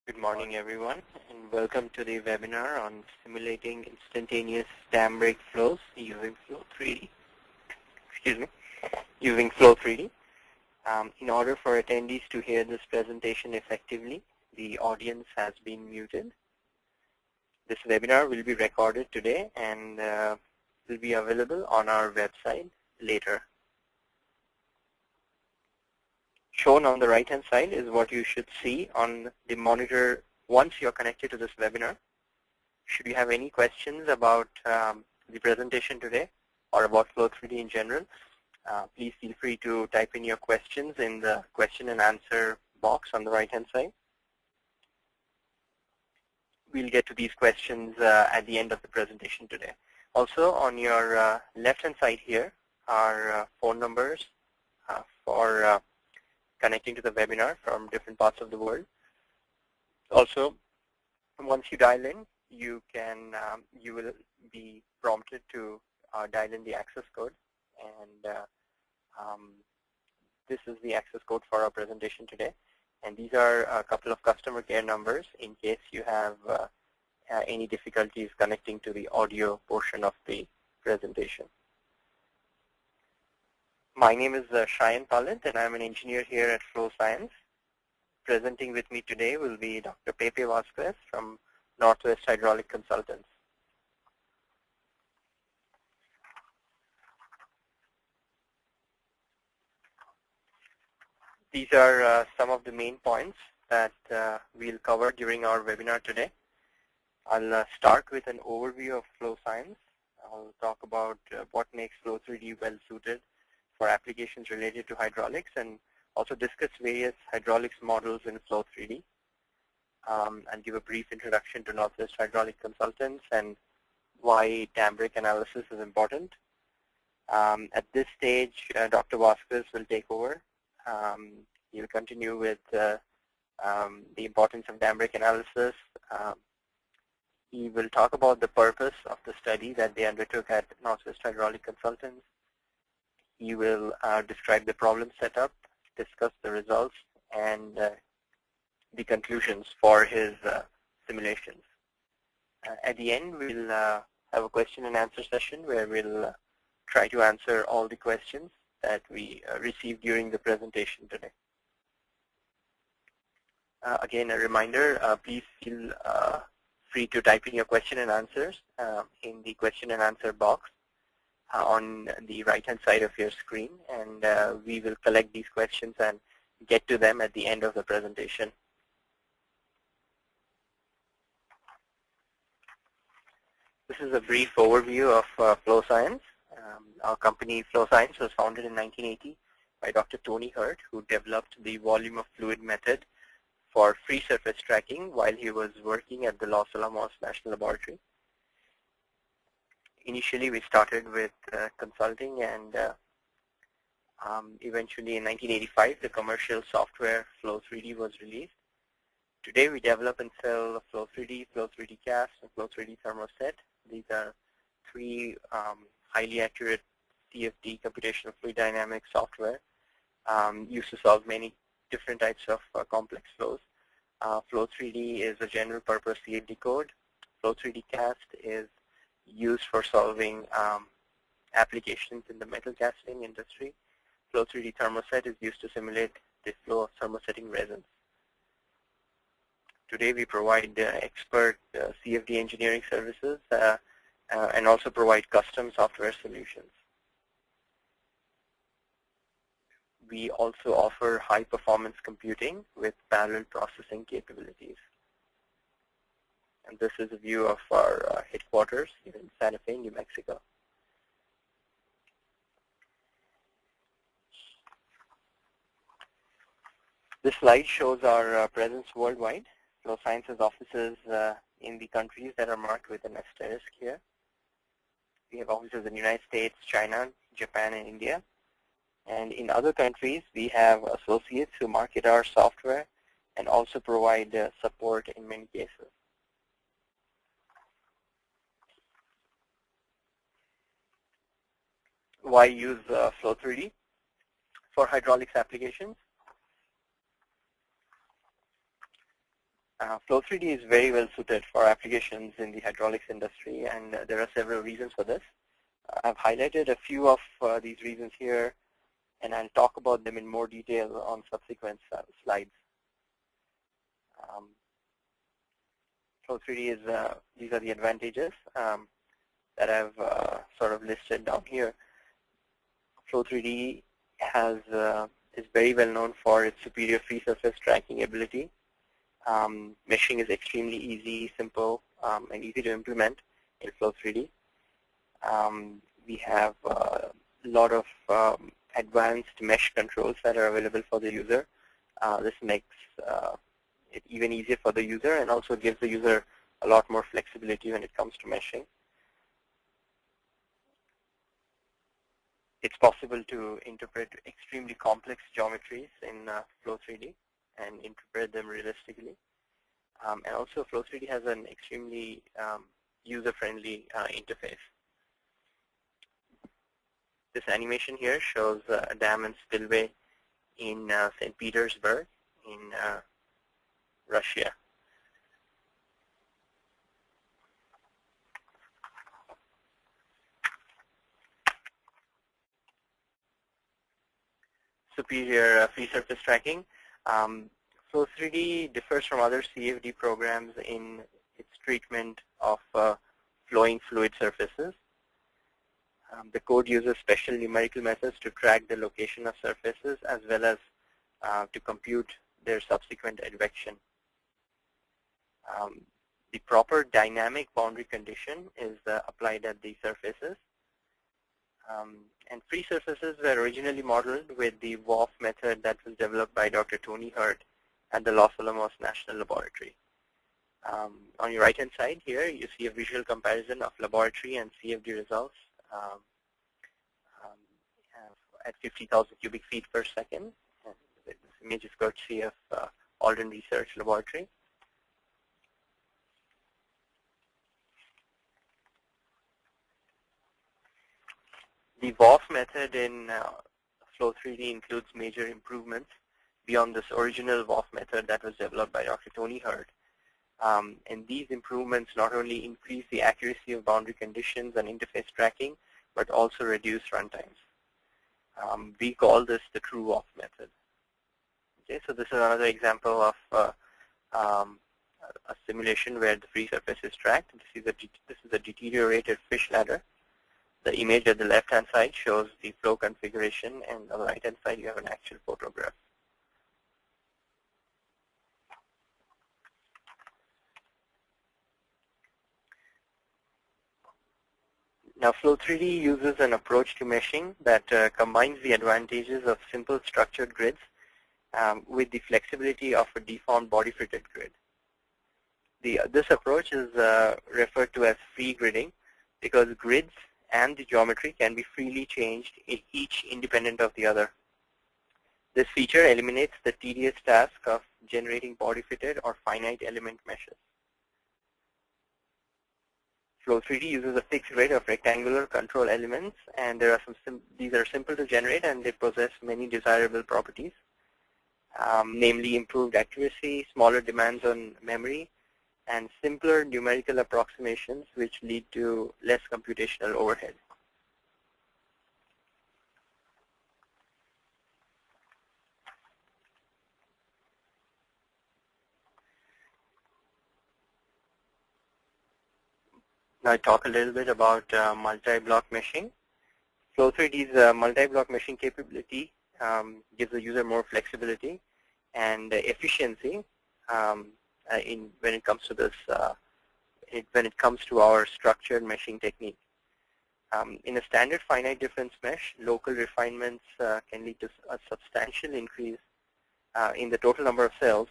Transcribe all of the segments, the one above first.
Good morning, everyone, and welcome to the webinar on simulating instantaneous dam break flows using Flow 3D. Using Flow 3D. In order for attendees to hear this presentation effectively, the audience has been muted. This webinar will be recorded today and will be available on our website later. Shown on the right-hand side is what you should see on the monitor once you're connected to this webinar. Should you have any questions about the presentation today or about Flow 3D in general, please feel free to type in your questions in the question and answer box on the right-hand side. We'll get to these questions at the end of the presentation today. Also, on your left-hand side here are phone numbers for connecting to the webinar from different parts of the world. Also, once you dial in, you will be prompted to dial in the access code, and this is the access code for our presentation today. And these are a couple of customer care numbers in case you have any difficulties connecting to the audio portion of the presentation. My name is Shayan Palit, and I'm an engineer here at Flow Science. Presenting with me today will be Dr. Pepe Vasquez from Northwest Hydraulic Consultants. These are some of the main points that we'll cover during our webinar today. I'll start with an overview of Flow Science. I'll talk about what makes Flow 3D well suited for applications related to hydraulics, and also discuss various hydraulics models in Flow 3D, and give a brief introduction to Northwest Hydraulic Consultants and why dam break analysis is important. At this stage, Dr. Vasquez will take over. He'll continue with the importance of dam break analysis. He will talk about the purpose of the study that they undertook at Northwest Hydraulic Consultants. He will describe the problem setup, discuss the results, and the conclusions for his simulations. At the end, we'll have a question and answer session where we'll try to answer all the questions that we received during the presentation today. Again, a reminder, please feel free to type in your question and answers in the question and answer box on the right-hand side of your screen, and we will collect these questions and get to them at the end of the presentation. This is a brief overview of Flow Science. Our company, Flow Science, was founded in 1980 by Dr. Tony Hurt, who developed the volume of fluid method for free surface tracking while he was working at the Los Alamos National Laboratory. Initially, we started with consulting, and eventually in 1985, the commercial software Flow 3D was released. Today, we develop and sell Flow 3D, Flow 3D Cast, and Flow 3D Thermoset. These are three highly accurate CFD, computational fluid dynamics software used to solve many different types of complex flows. Flow 3D is a general purpose CFD code. Flow 3D Cast is used for solving applications in the metal casting industry. Flow 3D Thermoset is used to simulate the flow of thermosetting resins. Today we provide expert CFD engineering services and also provide custom software solutions. We also offer high performance computing with parallel processing capabilities. And this is a view of our headquarters in Santa Fe, New Mexico. This slide shows our presence worldwide. Flow Science's offices in the countries that are marked with an asterisk here. We have offices in the United States, China, Japan, and India. And in other countries, we have associates who market our software and also provide support in many cases. Why use Flow 3D for hydraulics applications? Flow 3D is very well suited for applications in the hydraulics industry, and there are several reasons for this. I've highlighted a few of these reasons here, and I'll talk about them in more detail on subsequent slides. Flow 3D is, these are the advantages that I've sort of listed down here. Flow 3D is very well known for its superior free surface tracking ability. Meshing is extremely easy, simple, and easy to implement in Flow 3D. We have a lot of advanced mesh controls that are available for the user. This makes it even easier for the user and also gives the user a lot more flexibility when it comes to meshing. It's possible to interpret extremely complex geometries in Flow 3D and interpret them realistically. And also Flow 3D has an extremely user-friendly interface. This animation here shows a dam and spillway in St. Petersburg in Russia. Superior free surface tracking. Flow 3D differs from other CFD programs in its treatment of flowing fluid surfaces. The code uses special numerical methods to track the location of surfaces as well as to compute their subsequent advection. The proper dynamic boundary condition is applied at the surfaces. And free surfaces were originally modeled with the WOF method that was developed by Dr. Tony Hurt at the Los Alamos National Laboratory. On your right-hand side here, you see a visual comparison of laboratory and CFD results at 50,000 cubic feet per second. And this image is courtesy of Alden Research Laboratory. The WOF method in Flow 3D includes major improvements beyond this original WOF method that was developed by Dr. Tony Hurt. And these improvements not only increase the accuracy of boundary conditions and interface tracking, but also reduce runtimes. We call this the true WOF method. Okay, so this is another example of a simulation where the free surface is tracked. This is a deteriorated fish ladder. The image at the left-hand side shows the flow configuration, and on the right-hand side you have an actual photograph. Now, Flow 3D uses an approach to meshing that combines the advantages of simple structured grids with the flexibility of a deformed body-fitted grid. This approach is referred to as free gridding because grids and the geometry can be freely changed, each independent of the other. This feature eliminates the tedious task of generating body-fitted or finite element meshes. Flow 3D uses a fixed grid of rectangular control elements, and there are these are simple to generate, and they possess many desirable properties, namely improved accuracy, smaller demands on memory, and simpler numerical approximations which lead to less computational overhead. Now I talk a little bit about multi-block meshing. Flow 3D's multi-block meshing capability gives the user more flexibility and efficiency when it comes to this, when it comes to our structured meshing technique. In a standard finite difference mesh, local refinements can lead to a substantial increase in the total number of cells,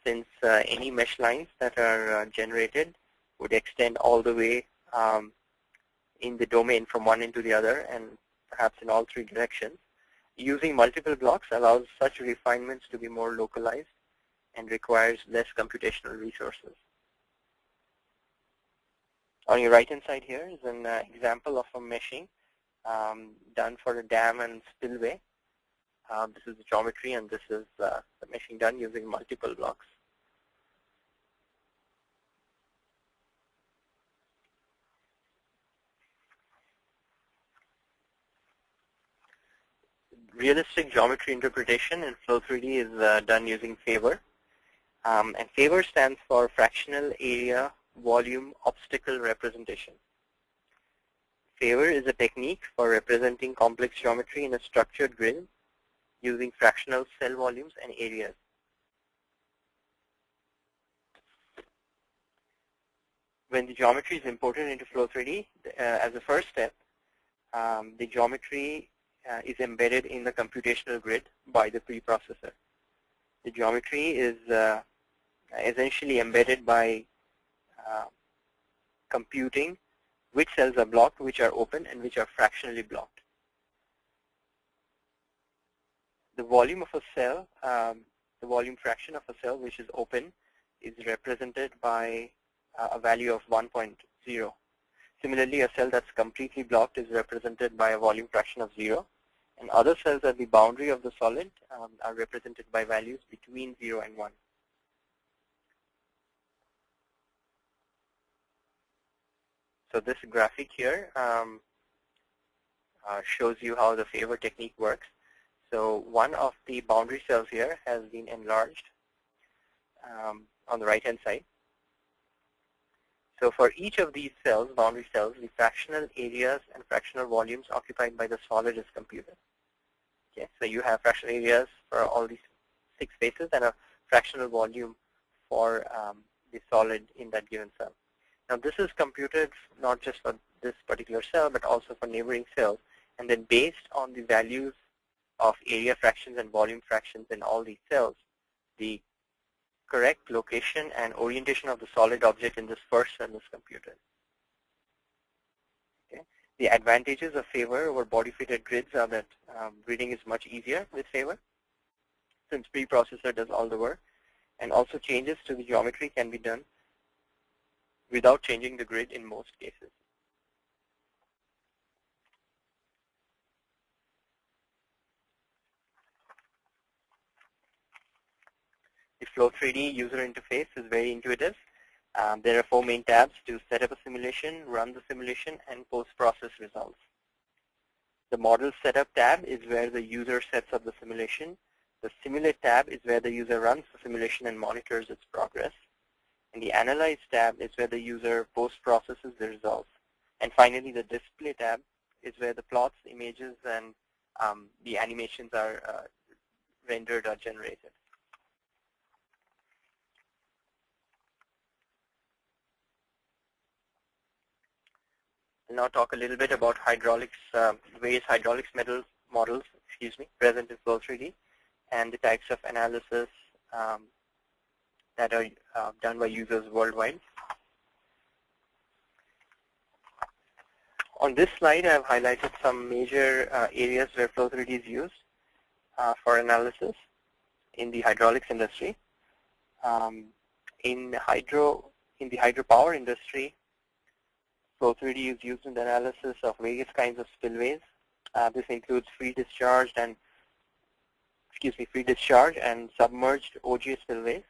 since any mesh lines that are generated would extend all the way in the domain from one end to the other, and perhaps in all three directions. Using multiple blocks allows such refinements to be more localized and requires less computational resources. On your right-hand side here is an example of a meshing done for a dam and spillway. This is the geometry, and this is the meshing done using multiple blocks. realistic geometry interpretation in Flow3D is done using favor. And favor stands for fractional area volume obstacle representation. Favor is a technique for representing complex geometry in a structured grid using fractional cell volumes and areas. When the geometry is imported into Flow3D, as a first step, the geometry is embedded in the computational grid by the preprocessor. The geometry is essentially embedded by computing which cells are blocked, which are open, and which are fractionally blocked. The volume of a cell, the volume fraction of a cell which is open, is represented by a value of 1.0. Similarly, a cell that's completely blocked is represented by a volume fraction of 0. And other cells at the boundary of the solid are represented by values between 0 and 1. So this graphic here shows you how the favor technique works. So one of the boundary cells here has been enlarged on the right-hand side. So for each of these cells, boundary cells, the fractional areas and fractional volumes occupied by the solid is computed. Okay, so you have fractional areas for all these 6 spaces and a fractional volume for the solid in that given cell. Now this is computed not just for this particular cell, but also for neighboring cells. And then based on the values of area fractions and volume fractions in all these cells, the correct location and orientation of the solid object in this first cell is computed. Okay. The advantages of favor over body-fitted grids are that gridding is much easier with favor, since preprocessor does all the work, and also changes to the geometry can be done without changing the grid in most cases. The Flow3D user interface is very intuitive. There are 4 main tabs to set up a simulation, run the simulation, and post-process results. The Model Setup tab is where the user sets up the simulation. The Simulate tab is where the user runs the simulation and monitors its progress. And the Analyze tab is where the user post-processes the results. And finally, the Display tab is where the plots, images, and the animations are rendered or generated. I'll now talk a little bit about hydraulics, various hydraulics models present in Flow3D, and the types of analysis that are done by users worldwide. On this slide, I have highlighted some major areas where Flow3D is used for analysis in the hydraulics industry. In the hydropower industry, Flow3D is used in the analysis of various kinds of spillways. This includes free discharge and submerged OGA spillways,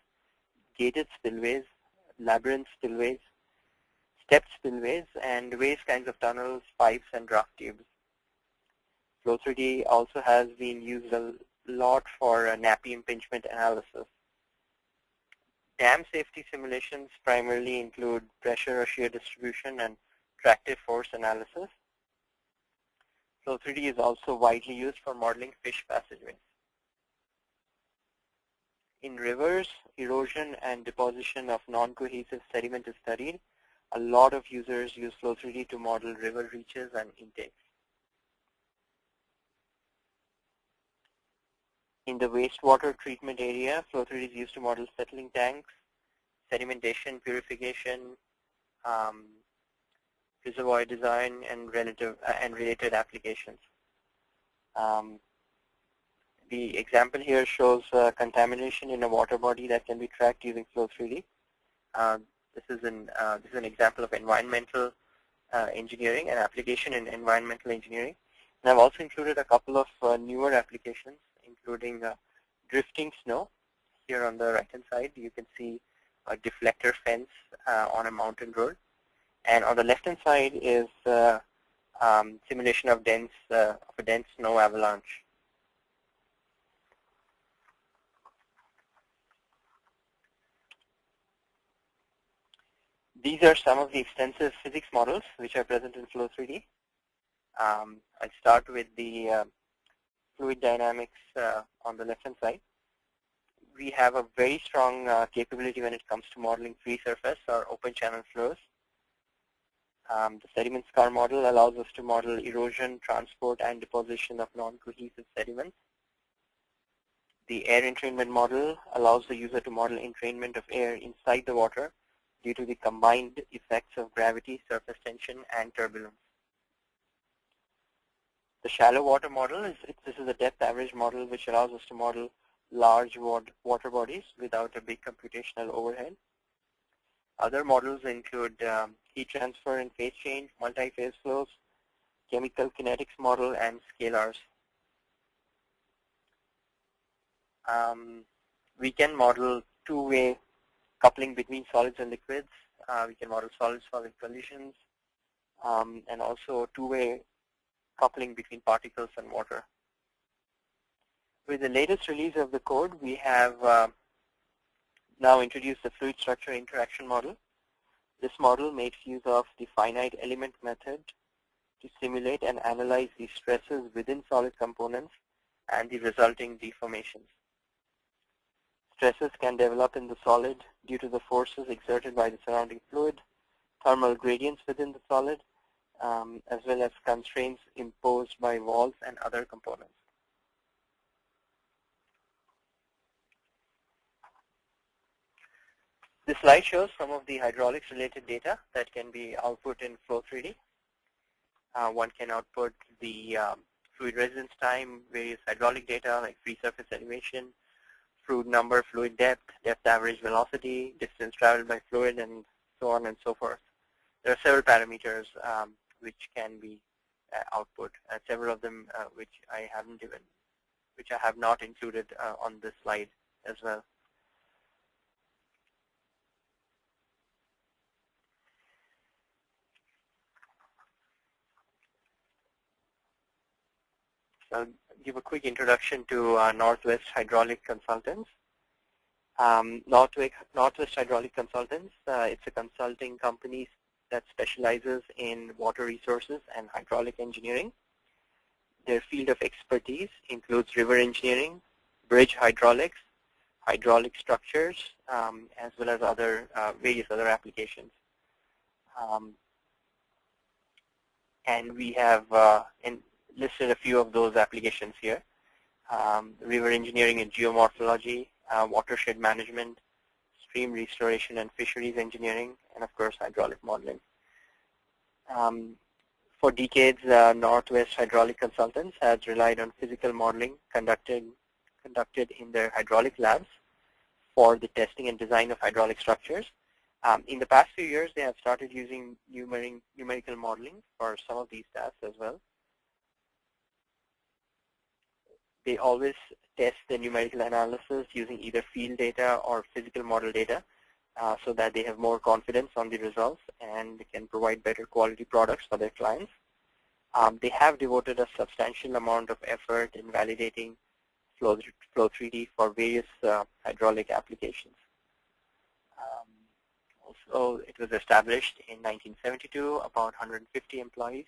gated spillways, labyrinth spillways, stepped spillways, and various kinds of tunnels, pipes, and draft tubes. Flow3D also has been used a lot for nappy impingement analysis. Dam safety simulations primarily include pressure or shear distribution and tractive force analysis. Flow3D is also widely used for modeling fish passageways. In rivers, erosion and deposition of non-cohesive sediment is studied. A lot of users use Flow3D to model river reaches and intakes. In the wastewater treatment area, Flow3D is used to model settling tanks, sedimentation, purification, reservoir design, and related applications. The example here shows contamination in a water body that can be tracked using Flow3D. This is an example of environmental engineering, an application in environmental engineering. And I've also included a couple of newer applications, including drifting snow. Here on the right-hand side, you can see a deflector fence on a mountain road. And on the left-hand side is simulation of a dense snow avalanche. These are some of the extensive physics models which are present in Flow3D. I'll start with the fluid dynamics on the left-hand side. We have a very strong capability when it comes to modeling free surface or open channel flows. The sediment scar model allows us to model erosion, transport, and deposition of non-cohesive sediments. The air entrainment model allows the user to model entrainment of air inside the water due to the combined effects of gravity, surface tension, and turbulence. The shallow water model this is a depth average model which allows us to model large water bodies without a big computational overhead. Other models include heat transfer and phase change, multi-phase flows, chemical kinetics model, and scalars. We can model two-way coupling between solids and liquids. We can model solid-solid collisions, and also two-way coupling between particles and water. With the latest release of the code, we have now introduced the fluid structure interaction model. This model makes use of the finite element method to simulate and analyze the stresses within solid components and the resulting deformations. Stresses can develop in the solid due to the forces exerted by the surrounding fluid, thermal gradients within the solid, as well as constraints imposed by walls and other components. This slide shows some of the hydraulics-related data that can be output in Flow3D. One can output the fluid residence time, various hydraulic data like free surface elevation, fluid number, fluid depth, depth average velocity, distance traveled by fluid, and so on and so forth. There are several parameters which can be output, several of them which I have not included on this slide as well. So I'll give a quick introduction to Northwest Hydraulic Consultants. Northwest Hydraulic Consultants, it's a consulting company that specializes in water resources and hydraulic engineering. Their field of expertise includes river engineering, bridge hydraulics, hydraulic structures, as well as various other applications. And we have listed a few of those applications here. River engineering and geomorphology, watershed management, stream restoration and fisheries engineering, and of course hydraulic modeling. For decades, Northwest Hydraulic Consultants has relied on physical modeling conducted in their hydraulic labs for the testing and design of hydraulic structures. In the past few years, they have started using numerical modeling for some of these tasks as well. They always test the numerical analysis using either field data or physical model data so that they have more confidence on the results and can provide better quality products for their clients. They have devoted a substantial amount of effort in validating Flow3D for various hydraulic applications. Also, it was established in 1972, about 150 employees.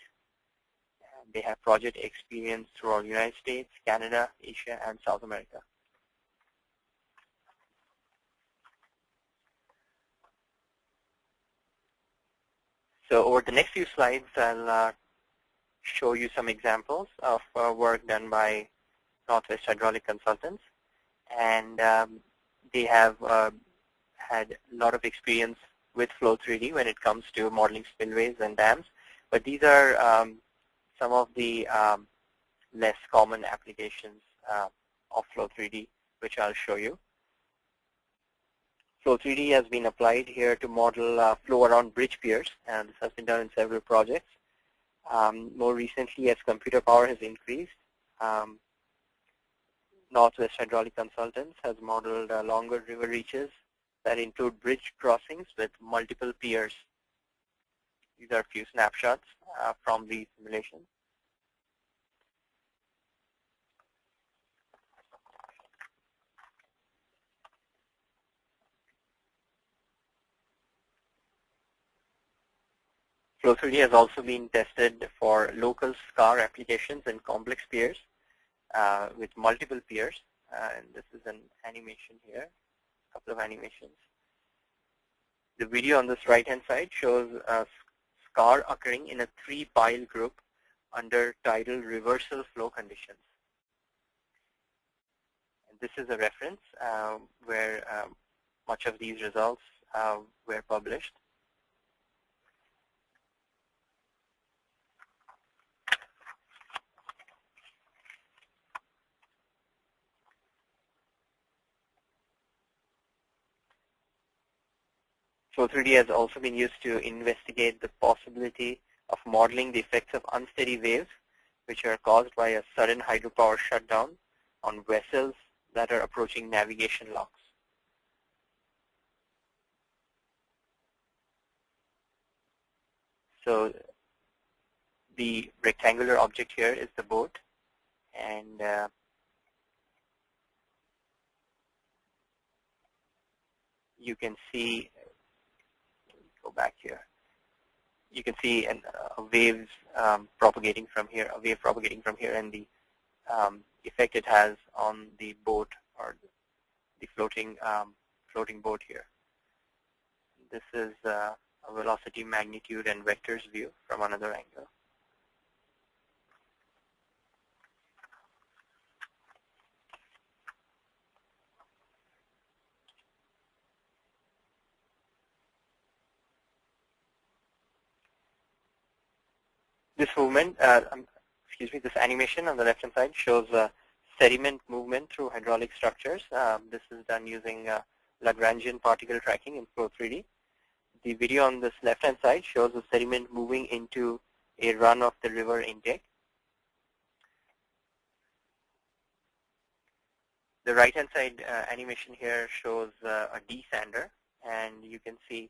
They have project experience throughout the United States, Canada, Asia, and South America. So over the next few slides, I'll show you some examples of work done by Northwest Hydraulic Consultants. And they have had a lot of experience with Flow3D when it comes to modeling spillways and dams. But these are some of the less common applications of Flow3D, which I'll show you. Flow3D has been applied here to model flow around bridge piers, and this has been done in several projects. More recently, as computer power has increased, Northwest Hydraulic Consultants has modeled longer river reaches that include bridge crossings with multiple piers. These are a few snapshots from the simulation. Flow3D has also been tested for local scar applications in complex piers with multiple piers. And this is an animation here, a couple of animations. The video on this right-hand side shows a scar occurring in a 3-pile group under tidal reversal flow conditions. And this is a reference where much of these results were published. Flow3D has also been used to investigate the possibility of modeling the effects of unsteady waves, which are caused by a sudden hydropower shutdown on vessels that are approaching navigation locks. So the rectangular object here is the boat, and you can see, go back here, you can see a wave propagating from here, and the effect it has on the boat or the floating boat here. This is a velocity, magnitude, and vectors view from another angle. This movement, this animation on the left-hand side shows sediment movement through hydraulic structures. This is done using Lagrangian particle tracking in Flow3D. The video on this left-hand side shows the sediment moving into a run of the river intake. The right-hand side animation here shows a desander, and you can see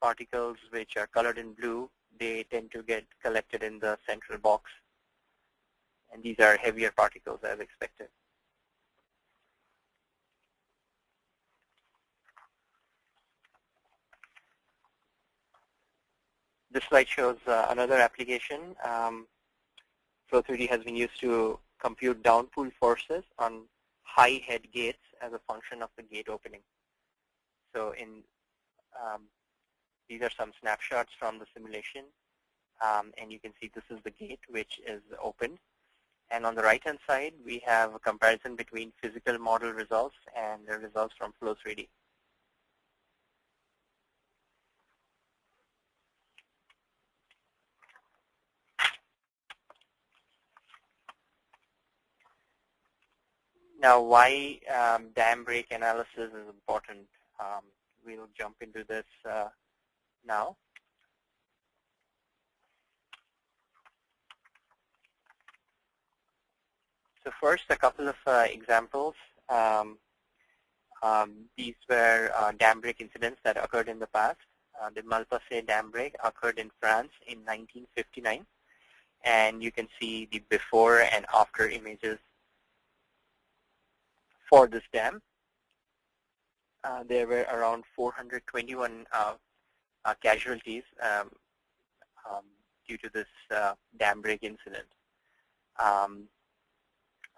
particles which are colored in blue. They tend to get collected in the central box, and these are heavier particles as expected. This slide shows another application. Flow3D has been used to compute downpool forces on high head gates as a function of the gate opening. So these are some snapshots from the simulation, and you can see this is the gate which is opened. And on the right-hand side, we have a comparison between physical model results and the results from Flow3D. Now, why dam break analysis is important? We'll jump into this now. So first, a couple of examples. These were dam break incidents that occurred in the past. The Malpasset dam break occurred in France in 1959, and you can see the before and after images for this dam. There were around 421 casualties due to this dam break incident.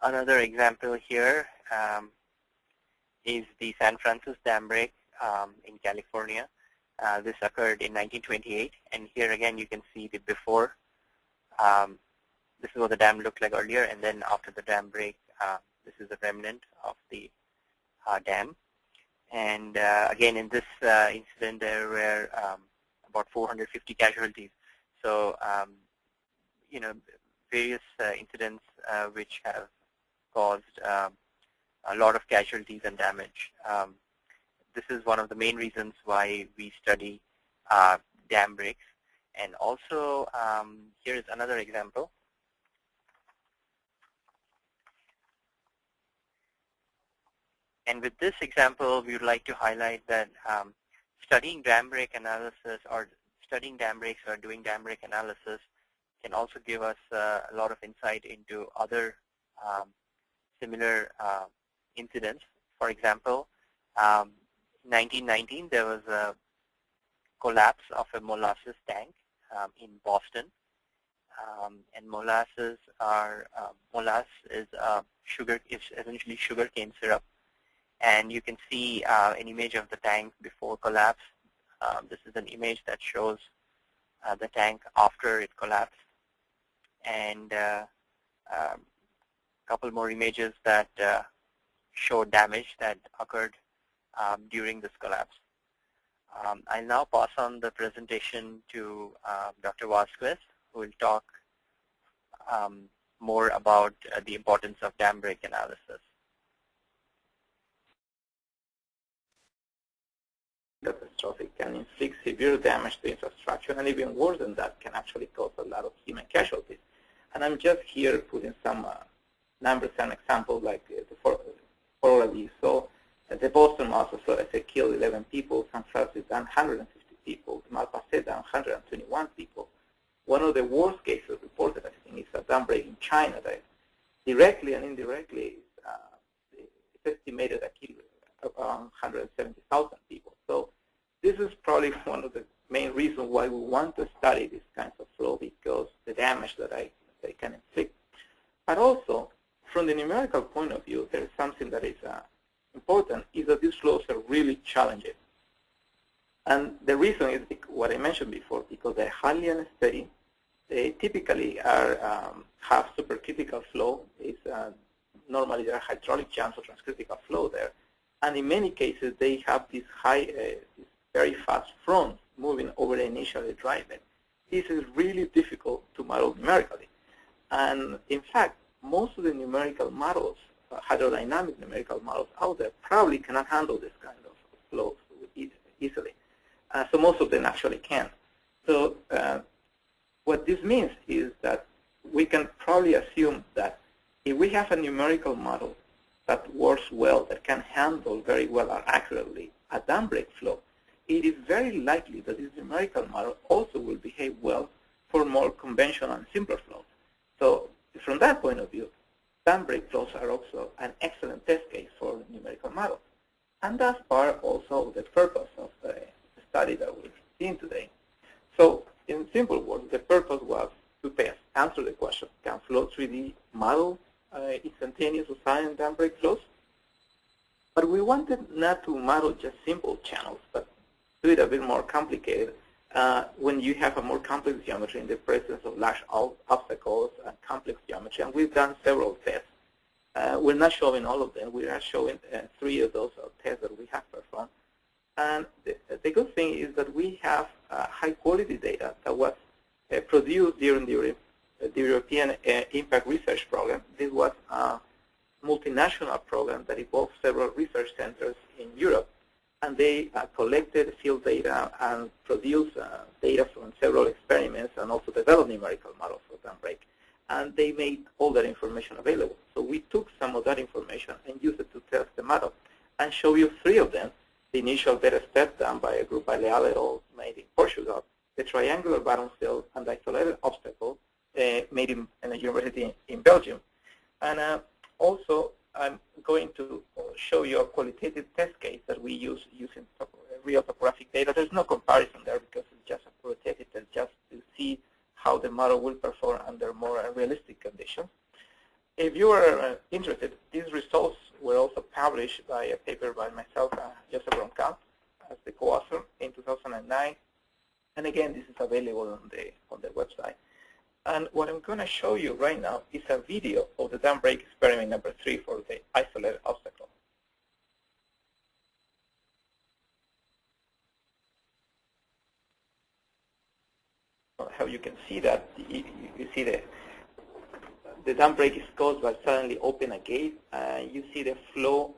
Another example here is the San Francisco dam break in California. This occurred in 1928, and here again you can see the before. This is what the dam looked like earlier, and then after the dam break, this is a remnant of the dam. And again, in this incident, there were about 450 casualties. So, you know, various incidents which have caused a lot of casualties and damage. This is one of the main reasons why we study dam breaks. And also, here is another example. And with this example, we would like to highlight that studying dam break analysis or studying dam breaks or doing dam break analysis can also give us a lot of insight into other similar incidents. For example, in 1919, there was a collapse of a molasses tank in Boston. And molasses is sugar. It's essentially sugar cane syrup. And you can see an image of the tank before collapse. This is an image that shows the tank after it collapsed, and a couple more images that show damage that occurred during this collapse. I'll now pass on the presentation to Dr. Vasquez, who will talk more about the importance of dam break analysis. Catastrophic can inflict severe damage to infrastructure, and even worse than that, can actually cause a lot of human casualties. And I'm just here putting some numbers and examples like for all of you. So the Boston Molasses flood killed 11 people, San Francisco 150 people, Malpasset 121 people. One of the worst cases reported, I think, is a dam break in China that directly and indirectly it's estimated that killed around 170,000 people. So this is probably one of the main reasons why we want to study these kinds of flow, because the damage that they can inflict. But also, from the numerical point of view, there is something that is important, is that these flows are really challenging. And the reason is what I mentioned before, because they're highly unsteady. They typically are have supercritical flow. Normally there are hydraulic jams or transcritical flow there. And in many cases, they have these very fast fronts moving over the initially dry bed. This is really difficult to model numerically. And in fact, most of the numerical models, hydrodynamic numerical models out there, probably cannot handle this kind of flows easily. So most of them actually can. So what this means is that we can probably assume that if we have a numerical model that works well, that can handle very well or accurately a dam break flow, it is very likely that this numerical model also will behave well for more conventional and simpler flows. So from that point of view, dam break flows are also an excellent test case for numerical models. And that's part also of the purpose of the study that we're seeing today. So in simple words, the purpose was to answer the question, can Flow 3D model instantaneous or silent dam break flows? But we wanted not to model just simple channels, but do it a bit more complicated when you have a more complex geometry in the presence of large obstacles and complex geometry. And we've done several tests. We're not showing all of them. We are showing 3 of those tests that we have performed. And the good thing is that we have high-quality data that was produced during the European Impact Research Program. This was a multinational program that involved several research centers in Europe. And they collected field data and produced data from several experiments and also developed numerical models for dam break. And they made all that information available. So we took some of that information and used it to test the model and show you 3 of them. The initial beta step done by a group by Leal et al. Made in Portugal, the triangular bottom cell and the isolated obstacle made in a university in Belgium. And also, I'm going to show you a qualitative test case that we use using real topographic data. There's no comparison there because it's just a qualitative test just to see how the model will perform under more realistic conditions. If you are interested, these results were also published by a paper by myself, Joseph Bronkamp, as the co-author in 2009. And again, this is available on the website. And what I'm going to show you right now is a video of the dam break experiment number 3 for the isolated obstacle. How you can see that, you see the dam break is caused by suddenly open a gate, and you see the flow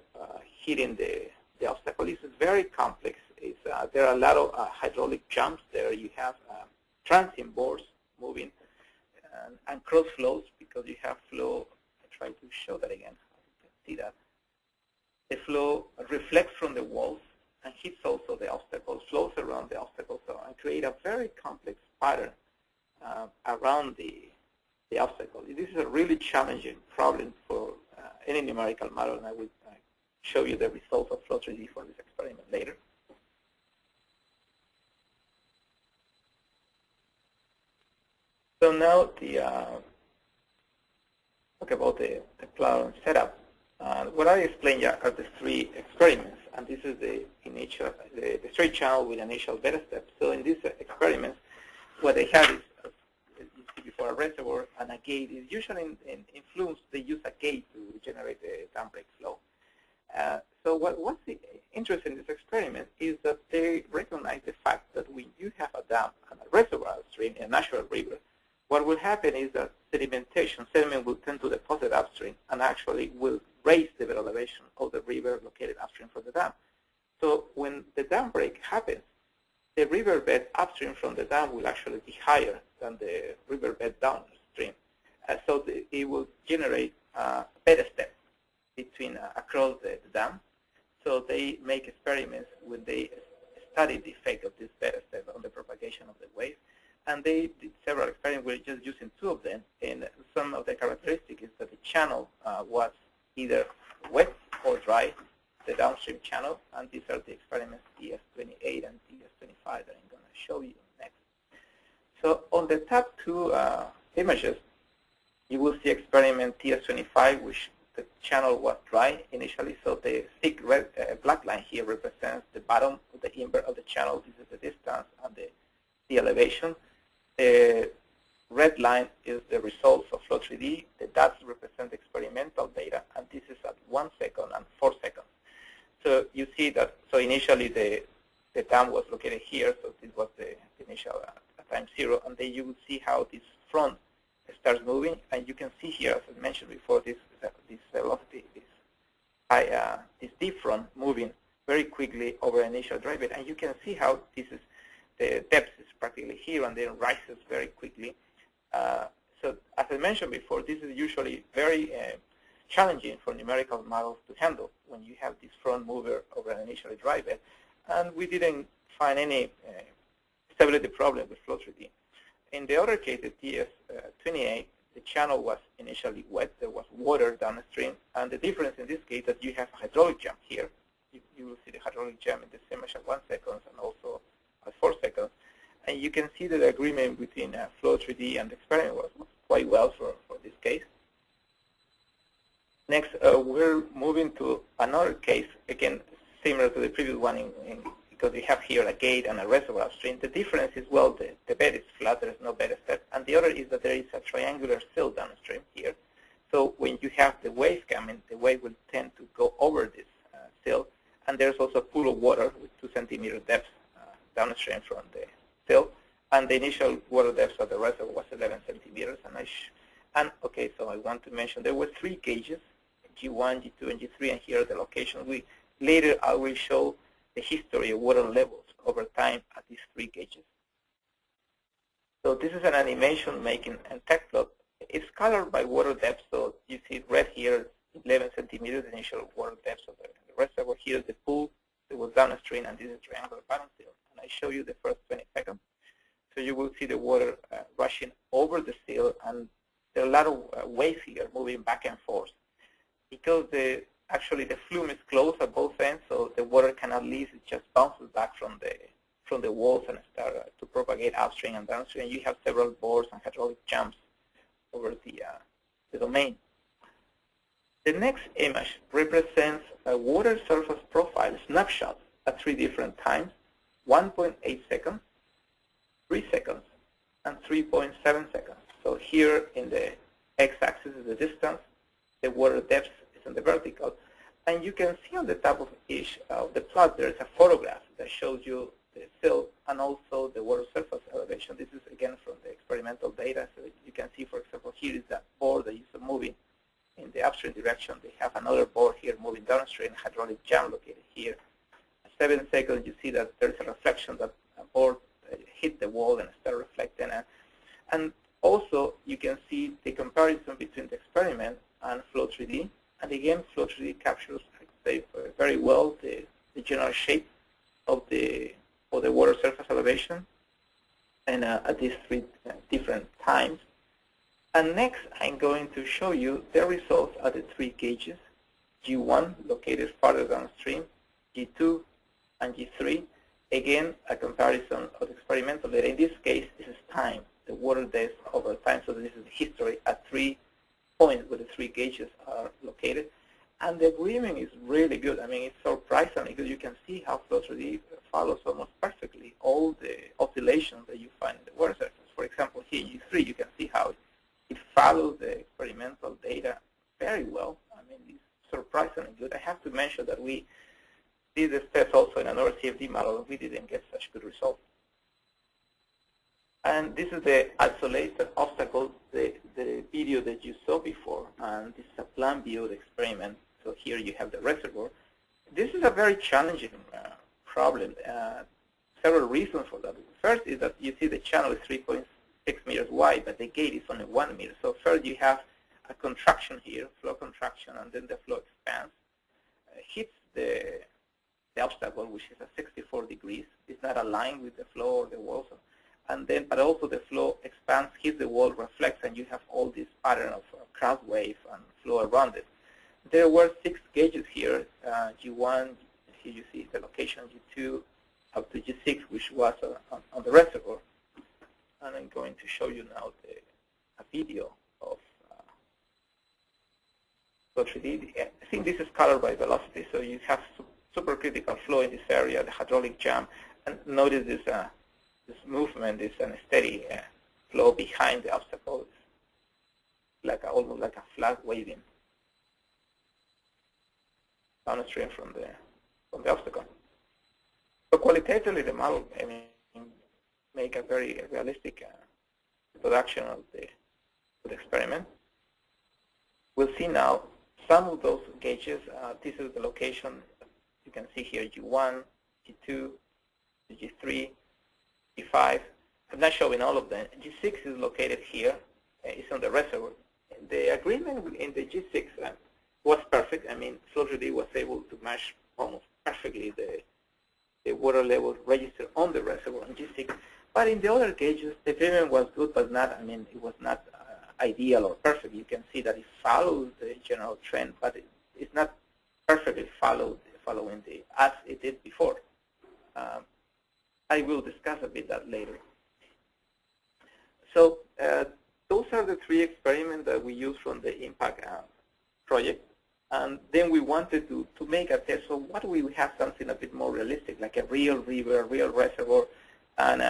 hitting the obstacle. This is very complex. There are a lot of hydraulic jumps there. You have transient boards moving and cross flows because you have flow. I try to show that again. You can see that. The flow reflects from the walls and hits also the obstacles, flows around the obstacles, and create a very complex pattern around the obstacle. This is a really challenging problem for any numerical model, and I will show you the results of Flow 3D for this experiment later. So now talk about the cloud setup. What I explained are the three experiments, and this is the initial, the straight channel with initial beta step. So in these experiments, what they have is, as you see before, a reservoir and a gate. Is usually in flumes they use a gate to generate the dam break flow. So what's interesting in this experiment is that they recognize the fact that when you have a dam and a reservoir upstream in a natural river, what will happen is that sediment will tend to deposit upstream and actually will raise the bed elevation of the river located upstream from the dam. So when the dam break happens, the riverbed upstream from the dam will actually be higher than the riverbed downstream. So it will generate a bed step between across the dam. So they make experiments when they study the effect of this bed step on the propagation of the wave. And they did several experiments with just using two of them. And some of the characteristics is that the channel was either wet or dry, the downstream channel. And these are the experiments TS28 and TS25 that I'm going to show you next. So on the top two images, you will see experiment TS25, which the channel was dry initially. So the thick red black line here represents the bottom of the invert of the channel. This is the distance and the elevation. The red line is the results of Flow 3D. The dots represent experimental data, and this is at 1 second and 4 seconds. So you see that, so initially the dam was located here, so this was the initial time 0, and then you will see how this front starts moving, and you can see here, as I mentioned before, this velocity, this deep front moving very quickly over initial dry bed, and you can see how this is, the depth is practically here and then rises very quickly. So as I mentioned before, this is usually very challenging for numerical models to handle when you have this front mover over an initially dry bed. And we didn't find any stability problem with Flow 3D. In the other case, the TS28, the channel was initially wet. There was water downstream. And the difference in this case is that you have a hydraulic jump here. You will see the hydraulic jump in this image at 1 second and also at 4 seconds. And you can see that the agreement between Flow 3D and the experiment was quite well for this case. Next, we're moving to another case, again, similar to the previous one, because we have here a gate and a reservoir upstream. The difference is, well, the bed is flat, there is no bed step. And the other is that there is a triangular sill downstream here. So when you have the wave coming, the wave will tend to go over this sill. And there's also a pool of water with 2 centimeter depth downstream from the sill. And the initial water depth of the reservoir was 11 centimeters. And okay, so I want to mention there were 3 gauges, G1, G2, and G3, and here are the locations. Later I will show the history of water levels over time at these 3 gauges. So this is an animation making a tech plot. It's colored by water depth, so you see red here, 11 centimeters, initial water depth of the reservoir. Here is the pool that was downstream, and this is triangular bottom sill. And I show you the first 20 seconds. So you will see the water rushing over the sill, and there are a lot of waves here moving back and forth. Because actually the flume is closed at both ends, so the water cannot leave. It just bounces back from the walls and start to propagate upstream and downstream. And you have several bores and hydraulic jumps over the domain. The next image represents a water surface profile snapshot at 3 different times: 1.8 seconds, 3 seconds, and 3.7 seconds. So here in the x-axis is the distance, the water depth is in the vertical, and you can see on the top of each of the plot there is a photograph that shows you the sill and also the water surface elevation. This is again from the experimental data. So you can see, for example, here is that bore that is moving in the upstream direction. They have another bore here moving downstream, hydraulic jam located here. At 7 seconds, you see that there is a reflection that a bore hit the wall and start reflecting. And also, you can see the comparison between the experiment and Flow 3D. And again, Flow 3D captures, I'd say, very well the general shape of the water surface elevation, and at these 3 different times. And next, I'm going to show you the results at the 3 gauges: G1, located farther downstream, G2, and G3. Again, a comparison of the experimental data. In this case, this is time. the water depth over time. So this is the history at 3 points where the 3 gauges are located. And the agreement is really good. I mean, it's surprising because you can see how Flow3D follows almost perfectly all the oscillations that you find in the water surface. For example, here in G3, you can see how it follows the experimental data very well. I mean, it's surprisingly good. I have to mention that we did this test also in another CFD model, and we didn't get such good results. And this is the isolated obstacle, the video that you saw before, and this is a plan view of the experiment. So here you have the reservoir. This is a very challenging problem. Several reasons for that. First is that you see the channel is 3.6 meters wide, but the gate is only 1 meter. So first you have a contraction here, flow contraction, and then the flow expands, hits the obstacle, which is at 64 degrees. It's not aligned with the flow or the walls. And then, but also the flow expands, hits the wall, reflects, and you have all this pattern of cross wave and flow around it. There were 6 gauges here, G1, here you see the location, G2, up to G6, which was on the reservoir. And I'm going to show you now a video of Flow3D. I think this is colored by velocity, so you have supercritical flow in this area, the hydraulic jam, and notice this movement is a steady flow behind the obstacle. It's like almost like a flag waving downstream from the obstacle. So qualitatively, the model make a very realistic reproduction of the experiment. We'll see now some of those gauges. This is the location. You can see here G1, G2, G3, G5. I'm not showing all of them. G6 is located here. It's on the reservoir. The agreement in the G6 was perfect. I mean, Flow3D was able to match almost perfectly the water level registered on the reservoir on G6. But in the other gauges, the agreement was good, but not, I mean, it was not ideal or perfect. You can see that it follows the general trend, but it's not perfectly following as it did before. I will discuss a bit that later. So those are the 3 experiments that we used from the impact project. And then we wanted to make a test. So what we have something a bit more realistic, like a real river, real reservoir, and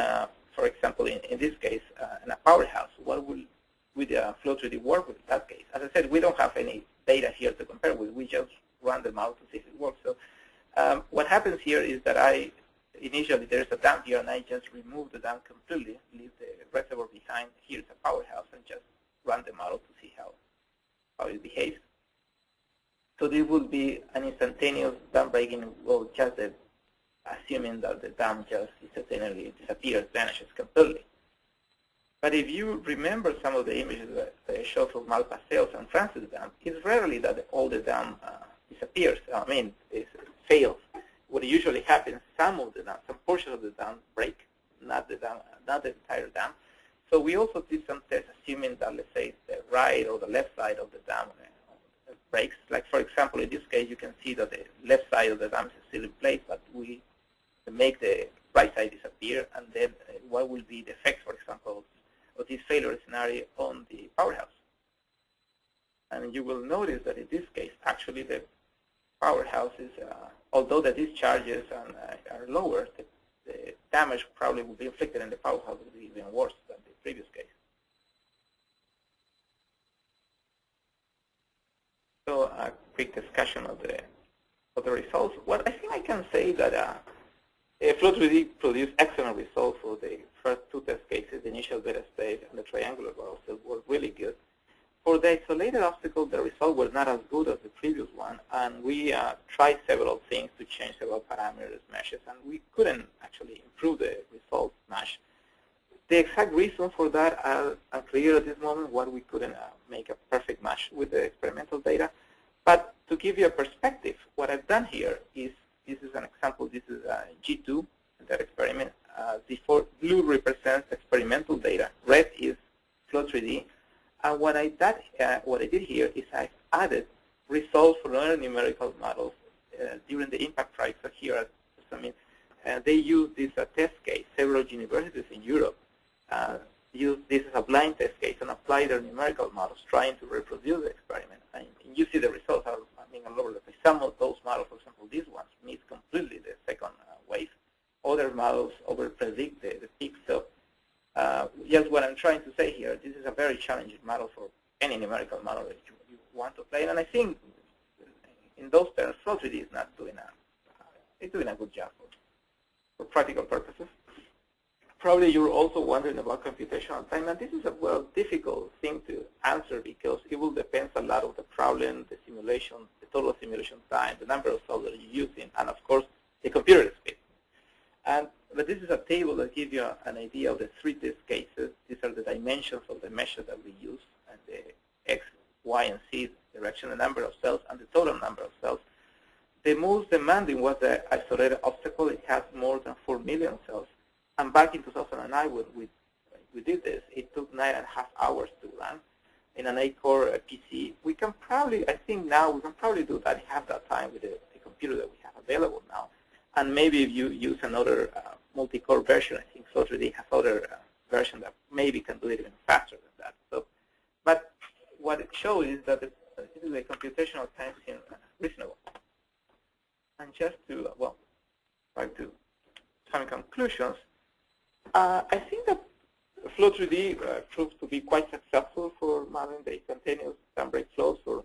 for example, in this case, in a powerhouse. What will with Flow3D work with that case? As I said, we don't have any data here to compare with. We just run them out to see if it works. So what happens here is that initially there's a dam here, and I just remove the dam completely, leave the reservoir behind. Here's a powerhouse, and just run the model to see how it behaves. So this would be an instantaneous dam breaking, well, just assuming that the dam just instantaneously disappears, vanishes completely. But if you remember some of the images that I showed from Malpaseo and Francis Dam, it's rarely that all the dam disappears. I mean, it fails. What usually happens, some portions of the dam break, not the entire dam. So we also did some tests assuming that, let's say, the right or the left side of the dam breaks. Like, for example, in this case, you can see that the left side of the dam is still in place, but we make the right side disappear, and then what will be the effect, for example, of this failure scenario on the powerhouse? And you will notice that in this case, actually, the powerhouse is, although the discharges are lower, the damage probably will be inflicted in the powerhouse will be even worse than the previous case. So a quick discussion of the results. What I think I can say that Flow3D produced excellent results for the first 2 test cases, the initial beta state and the triangular barrel still were really good. For the isolated obstacle, the result was not as good as the previous one, and we tried several things to change several parameters, meshes, and we couldn't actually improve the results much. The exact reason for that are unclear at this moment, why we couldn't make a perfect match with the experimental data. But to give you a perspective, what I've done here is, this is an example, this is G2, that experiment. Blue represents experimental data, red is Flow3D. And what I did here is I added results from other numerical models during the impact trial. So here, they used this test case, several universities in Europe use this as a blind test case and apply their numerical models trying to reproduce the experiment. And you see the results are, all over the place. Some of those models, for example, these ones, miss completely the second wave. Other models over-predict the peak. So just what I'm trying to say here, this is a very challenging model for any numerical model that you want to play. And I think in those terms, Flow3D is not doing it's doing a good job for practical purposes. Probably you're also wondering about computational time, and this is a difficult thing to answer because it will depend a lot of the problem, the simulation, the total simulation time, the number of cells that you're using, and of course the computer speed. But this is a table that gives you an idea of the 3 test cases. These are the dimensions of the measure that we use, and the X, Y, and Z direction, the number of cells, and the total number of cells. The most demanding was the isolated obstacle. It has more than 4 million cells. And back in 2009, when we did this, it took 9.5 hours to run in an 8-core PC. We can probably, I think now, we can probably do that in half that time with the computer that we have available now. And maybe if you use another multi-core version, I think Flow3D has other version that maybe can do it even faster than that. So, but what it shows is that the computational time seems reasonable. And just to, try to some conclusions, I think that Flow3D proved to be quite successful for modeling the instantaneous dam-break flows for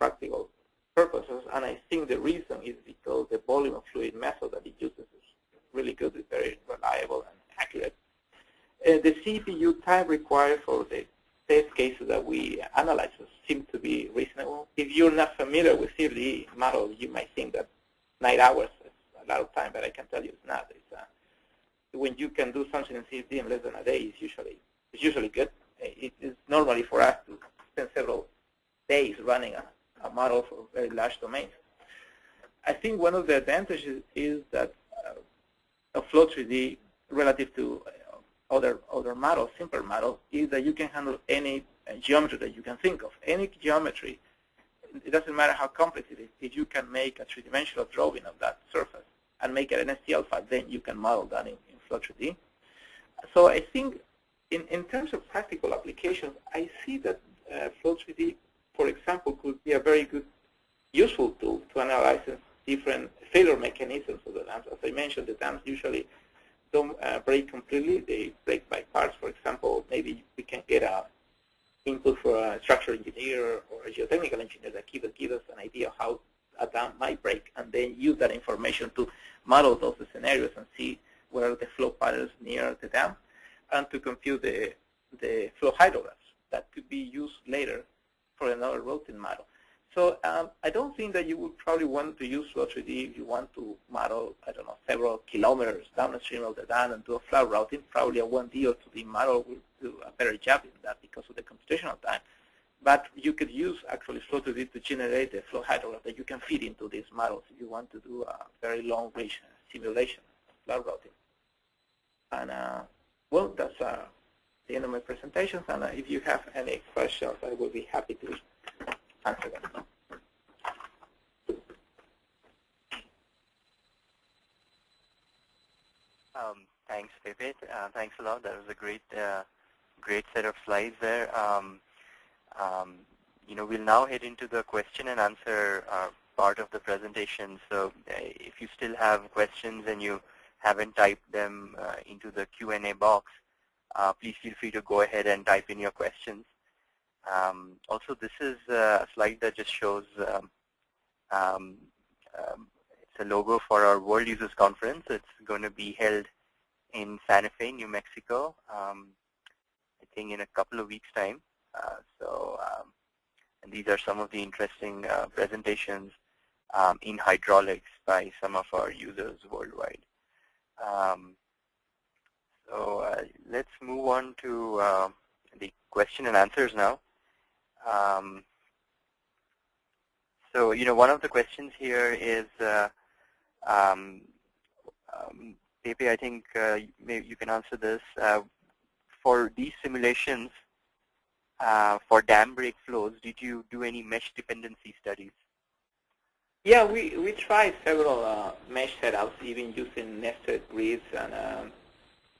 practical purposes. And I think the reason is because the volume of fluid method that it uses is really good, it's very reliable and accurate. The CPU time required for the test cases that we analyze seem to be reasonable. If you're not familiar with CFD model, you might think that 9 hours is a lot of time, but I can tell you it's not. When you can do something in CFD in less than a day, it's usually good. It is normally for us to spend several days running a model for very large domains. I think one of the advantages is that Flow3D, relative to other models, simpler models, is that you can handle any geometry that you can think of. Any geometry, it doesn't matter how complex it is. If you can make a 3-dimensional drawing of that surface and make it an STL file, then you can model that in Flow3D. So I think in terms of practical applications, I see that Flow3D, for example, could be a very good, useful tool to analyze different failure mechanisms of the dams. As I mentioned, the dams usually don't break completely. They break by parts. For example, maybe we can get an input for a structural engineer or a geotechnical engineer that give us an idea of how a dam might break, and then use that information to model those scenarios and see where are the flow patterns near the dam, and to compute the flow hydrographs that could be used later for another routing model. So I don't think that you would probably want to use Flow3D if you want to model, I don't know, several kilometers downstream of the dam and do a flow routing. Probably a 1D or 2D model will do a better job in that because of the computational time. But you could use actually Flow3D to generate the flow hydrograph that you can feed into these models if you want to do a very long-range simulation of flow routing. And well, that's the end of my presentations. And if you have any questions, I will be happy to answer them. Thanks, Pepe. Thanks a lot. That was a great set of slides there. We'll now head into the question and answer part of the presentation. So if you still have questions and you haven't typed them into the Q&A box, please feel free to go ahead and type in your questions. Also, this is a slide that just shows it's a logo for our World Users Conference. It's going to be held in Santa Fe, New Mexico, I think in a couple of weeks' time. And these are some of the interesting presentations in hydraulics by some of our users worldwide. Let's move on to the question and answers now. One of the questions here is, Pepe, I think maybe you can answer this. For these simulations, for dam break flows, did you do any mesh dependency studies? Yeah, we tried several mesh setups, even using nested grids, and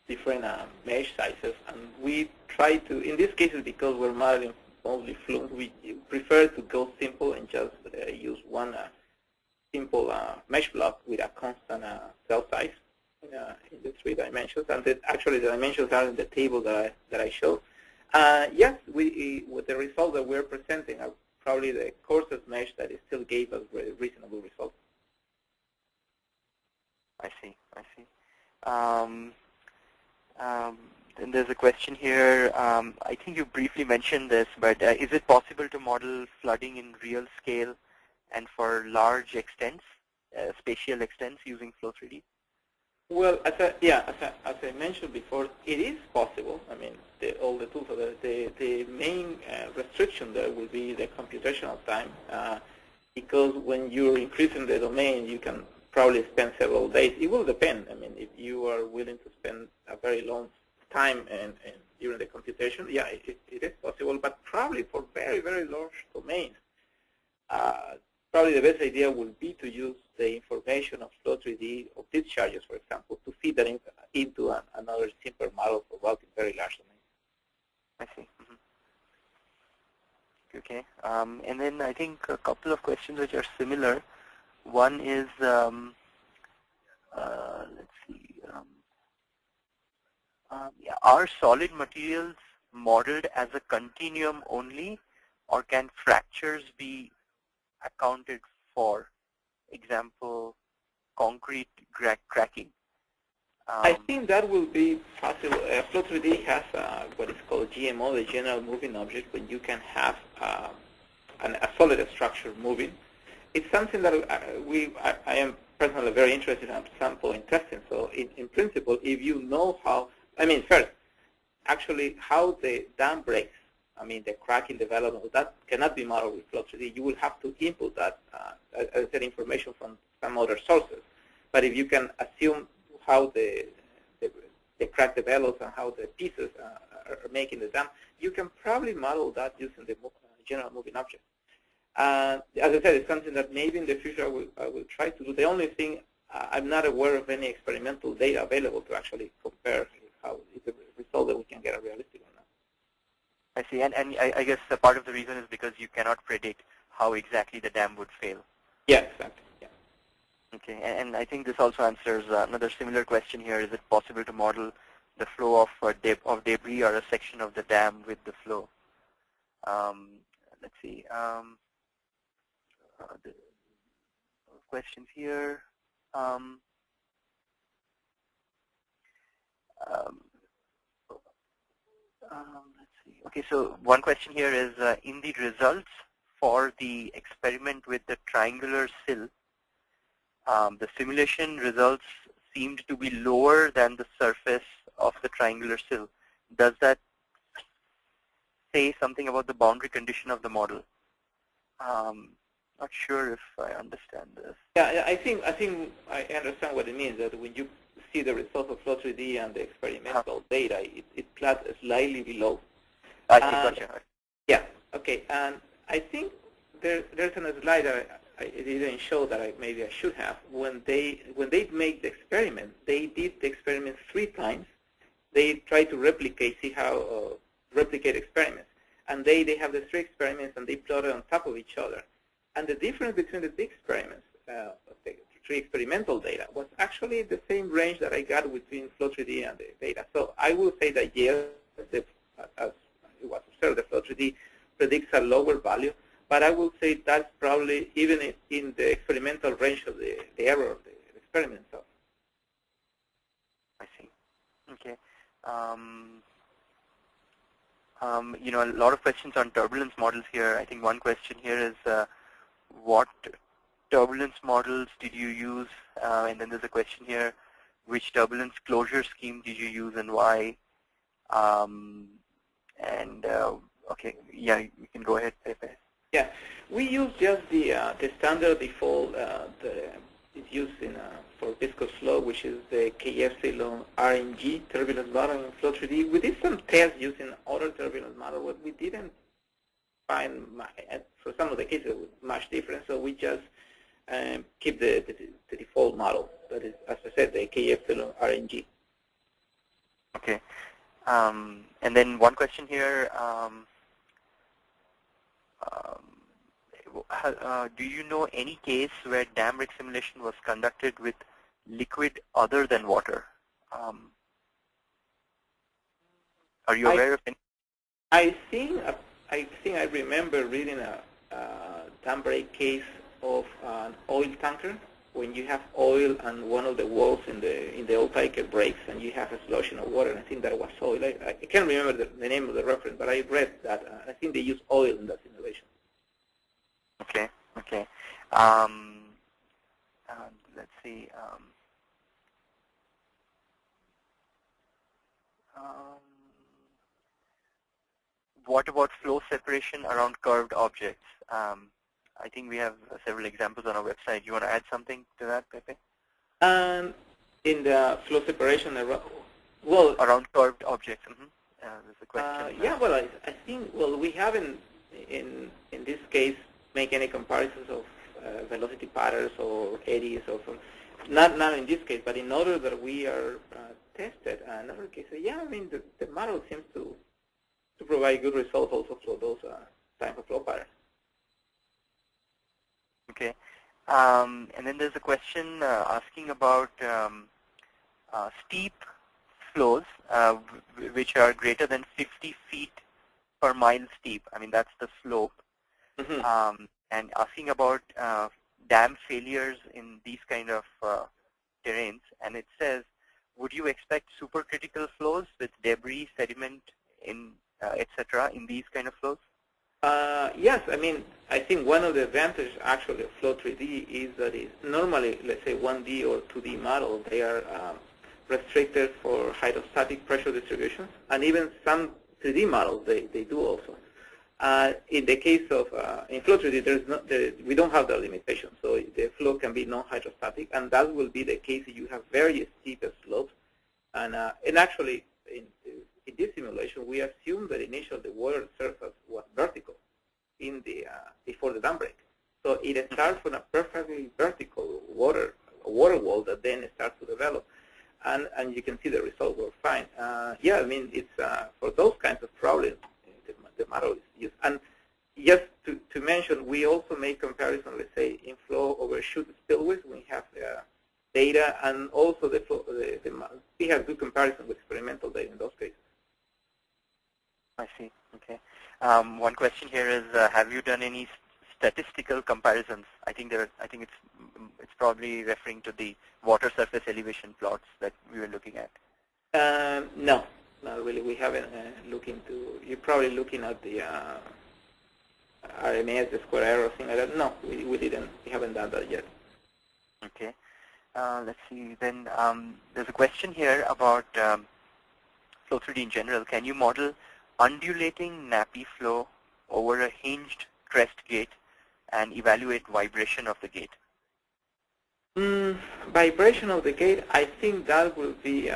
different mesh sizes, and we try to, in this case, because we're modeling mostly flume, we prefer to go simple and just use one simple mesh block with a constant cell size in the 3 dimensions, and actually the dimensions are in the table that I showed. Yes, with the results that we're presenting are probably the coarsest mesh that it still gave us reasonable results. I see. Then there's a question here. I think you briefly mentioned this, but is it possible to model flooding in real scale and for large extents, spatial extents using Flow3D? Well, as I mentioned before, it is possible. I mean, all the tools are there. The main restriction there will be the computational time, because when you're increasing the domain, you can probably spend several days. It will depend. I mean, if you are willing to spend a very long time and during the computation, yeah, it is possible. But probably for very, very large domains, probably the best idea would be to use the information of Flow3D of these charges, for example, to feed that into another simpler model for routing very large domains. I see. Okay. And then I think a couple of questions which are similar. One is, let's see, are solid materials modeled as a continuum only, or can fractures be accounted for? Example, concrete cracking. I think that will be possible. Flow3D has what is called GMO, the general moving object, when you can have a solid structure moving. It's something that I am personally very interested in sample in testing. So in principle, if you know how, I mean, first, actually how the dam breaks, I mean, the cracking development, that cannot be modeled with Flow3D. You will have to input that, as I said, information from some other sources. But if you can assume how the crack develops and how the pieces are making the dam, you can probably model that using the general moving object. As I said, it's something that maybe in the future I will try to do. The only thing, I'm not aware of any experimental data available to actually compare how is the result that we can get a realistic or not. I see, and I guess a part of the reason is because you cannot predict how exactly the dam would fail. Yeah, exactly. Yeah. Okay, and I think this also answers another similar question here. Is it possible to model the flow of debris or a section of the dam with the flow? Let's see. The questions here. Let's see. Okay, so one question here is, in the results for the experiment with the triangular sill, the simulation results seemed to be lower than the surface of the triangular sill. Does that say something about the boundary condition of the model? Not sure if I understand this. Yeah, I think I understand what it means, that when you see the results of Flow3D and the experimental data, it plots slightly below. I see, gotcha. Yeah, okay, and I think there's a slide that I didn't show that maybe I should have. When they made the experiment, they did the experiment 3 times. They tried to replicate experiments. And they have the 3 experiments, and they plotted on top of each other. And the difference between the 3 experiments, the 3 experimental data, was actually the same range that I got between Flow3D and the data. So I will say that yes, as it was observed, the Flow3D predicts a lower value. But I will say that's probably even in the experimental range of the error of the experiment itself. I see. Okay. You know, a lot of questions on turbulence models here. I think one question here is, what turbulence models did you use? And then there's a question here, which turbulence closure scheme did you use and why? Okay, yeah, you can go ahead, Pepe. Yeah, we use just the standard default it's used for viscous flow, which is the KF RNG turbulence model in Flow3D. We did some tests using other turbulence models, but we didn't find, for some of the cases, much difference. So we just keep the default model. That is, as I said, the KF RNG. Okay. And then one question here. Do you know any case where dam rig simulation was conducted with liquid other than water? Are you aware of any? I think I remember reading a dam break case of an oil tanker when you have oil and one of the walls in the oil tanker breaks and you have a solution of water. And I think that was oil. I can't remember the name of the reference, but I read that. I think they use oil in that simulation. Okay. Okay. Let's see. What about flow separation around curved objects? I think we have several examples on our website. You want to add something to that, Pepe? In the flow separation, well, around curved objects. There's a question. Yeah, well, I think, well, we haven't in this case make any comparisons of velocity patterns or eddies or some. Not in this case, but in order that we are tested, in other cases, yeah, I mean the model seems to provide good results also for those type of flow patterns. Okay. And then there's a question asking about steep flows which are greater than 50 feet per mile steep. I mean, that's the slope. Mm-hmm. And asking about dam failures in these kind of terrains. And it says, would you expect supercritical flows with debris, sediment, etc. in these kind of flows? Yes, I mean, I think one of the advantages actually of Flow 3D is that it's normally, let's say, 1D or 2D model, they are restricted for hydrostatic pressure distributions, and even some 3D models, they do also. In the case of, in Flow 3D, we don't have that limitation, so the flow can be non-hydrostatic, and that will be the case if you have very steep slopes. And actually, in this simulation, we assume that initially the water surface was vertical before the dam break. So it starts from a perfectly vertical water wall that then starts to develop. And you can see the results were fine. Yeah, I mean, it's for those kinds of problems, the model is used. And just to mention, we also make comparison, let's say, in flow overshoot spillways. We have data, and also we have good comparison with experimental data in those cases. I see. Okay. One question here is: have you done any statistical comparisons? I think it's probably referring to the water surface elevation plots that we were looking at. No, not really. We haven't looked into. You're probably looking at the RMS, the square error, thing like that. No, we didn't. We haven't done that yet. Okay. Let's see. Then there's a question here about Flow 3D in general. Can you model undulating nappy flow over a hinged crest gate and evaluate vibration of the gate? Vibration of the gate, I think that will be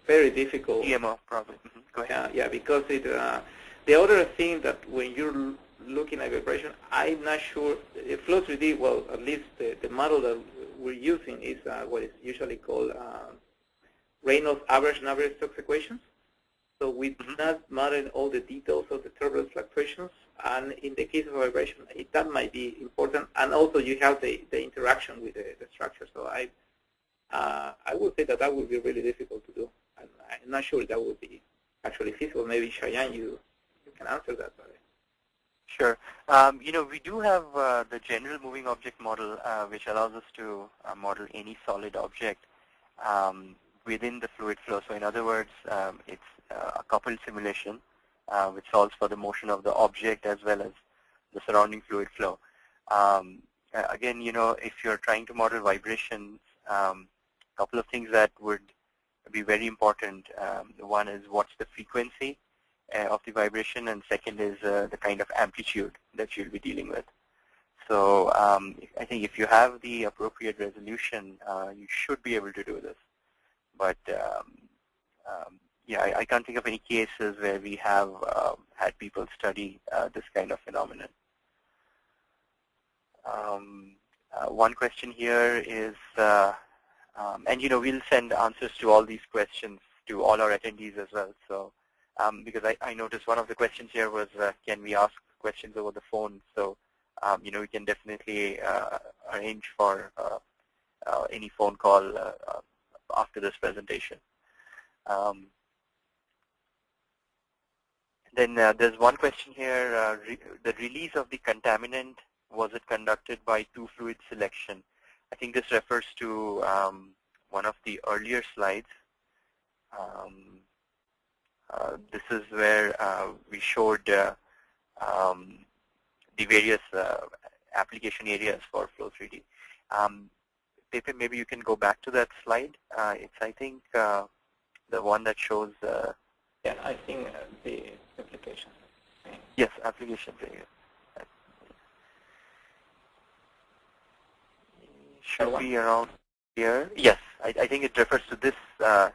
very difficult. EMO probably. Mm-hmm. Go ahead. Yeah, because the other thing that when you're looking at vibration, I'm not sure. Flow 3D, well, at least the model that we're using is what is usually called Reynolds average and average Stokes equations. So we do not model all the details of the turbulence fluctuations, and in the case of vibration, that might be important. And also, you have the interaction with the structure. So I would say that would be really difficult to do. And I'm not sure that would be actually feasible. Maybe Cheyenne, you can answer that. Sure. We do have the general moving object model, which allows us to model any solid object within the fluid flow. So in other words, it's a coupled simulation which solves for the motion of the object as well as the surrounding fluid flow. Again, if you're trying to model vibrations, a couple of things that would be very important. One is what's the frequency of the vibration, and second is the kind of amplitude that you'll be dealing with. So I think if you have the appropriate resolution, you should be able to do this. But yeah, I can't think of any cases where we have had people study this kind of phenomenon. One question here is, and we'll send answers to all these questions to all our attendees as well. So because I noticed one of the questions here was, can we ask questions over the phone? So we can definitely arrange for any phone call after this presentation. Then there's one question here, the release of the contaminant, was it conducted by two-fluid selection? I think this refers to one of the earlier slides. This is where we showed the various application areas for Flow3D. Pepe, maybe you can go back to that slide. It's, I think, the one that shows. Yeah, I think the application. Yes, application area. Should be around here. Yes, I think it refers to this. I